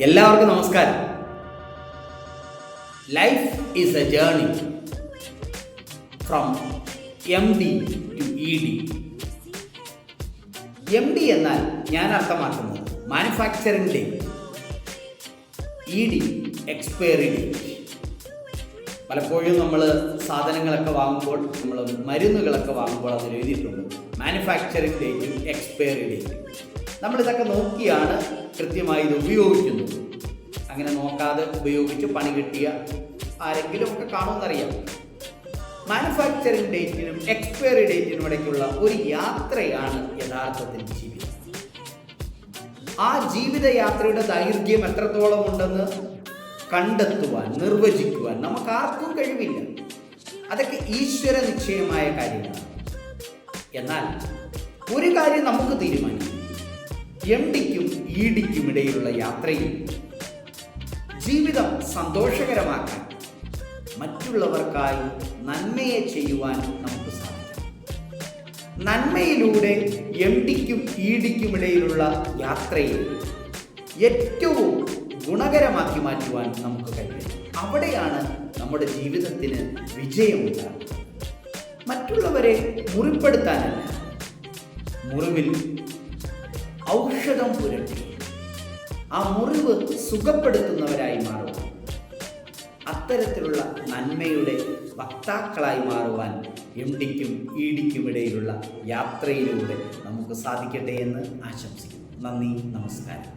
എല്ലാവർക്കും നമസ്കാരം. Life is a journey from MD to ED. MD എന്നാൽ ഞാൻ അർത്ഥമാക്കുന്നത് manufacturing date, ED expiry date. പലപ്പോഴും നമ്മൾ സാധനങ്ങളൊക്കെ വാങ്ങുമ്പോൾ, നമ്മൾ മരുന്നുകളൊക്കെ വാങ്ങുമ്പോൾ അതിൽ എഴുതിയിട്ടുണ്ട് മാനുഫാക്ചറിംഗ് ഡേറ്റും എക്സ്പയറി ഡേറ്റും. നമ്മളിതൊക്കെ നോക്കിയാണ് കൃത്യമായി ഇത് ഉപയോഗിക്കുന്നത്. അങ്ങനെ നോക്കാതെ ഉപയോഗിച്ച് പണി കിട്ടിയ ആരെങ്കിലും ഒക്കെ കാണുമെന്നറിയാം. മാനുഫാക്ചറിംഗ് ഡേറ്റിനും എക്സ്പയറി ഡേറ്റിനും ഇടയ്ക്കുള്ള ഒരു യാത്രയാണ് യഥാർത്ഥത്തിൽ ജീവിതം. ആ ജീവിതയാത്രയുടെ ദൈർഘ്യം എത്രത്തോളം ഉണ്ടെന്ന് കണ്ടെത്തുവാൻ, നിർവചിക്കുവാൻ നമുക്കാർക്കും കഴിവില്ല. അതൊക്കെ ഈശ്വര നിശ്ചയമായ കാര്യമാണ്. എന്നാൽ ഒരു കാര്യം നമുക്ക് തീരുമാനിക്കാം: MDക്കും EDക്കും ഇടയിലുള്ള യാത്രയിൽ ജീവിതം സന്തോഷകരമാക്കാൻ, മറ്റുള്ളവർക്കായി നന്മയെ ചെയ്യുവാൻ നമുക്ക് സാധിക്കും. നന്മയിലൂടെ MDക്കും EDക്കും ഇടയിലുള്ള യാത്രയെ ഏറ്റവും ഗുണകരമാക്കി മാറ്റുവാൻ നമുക്ക് കഴിയും. അവിടെയാണ് നമ്മുടെ ജീവിതത്തിന് വിജയമുണ്ടാകുന്നത്. മറ്റുള്ളവരെ മുറിപ്പെടുത്താനല്ല, മുറിവിൽ ഔഷധം പുരട്ടി ആ മുറിവ് സുഖപ്പെടുത്തുന്നവരായി മാറുക. അത്തരത്തിലുള്ള നന്മയുടെ വക്താക്കളായി മാറുവാൻ MDക്കും EDക്കും ഇടയിലുള്ള യാത്രയിലൂടെ നമുക്ക് സാധിക്കട്ടെ എന്ന് ആശംസിക്കുന്നു. നന്ദി, നമസ്കാരം.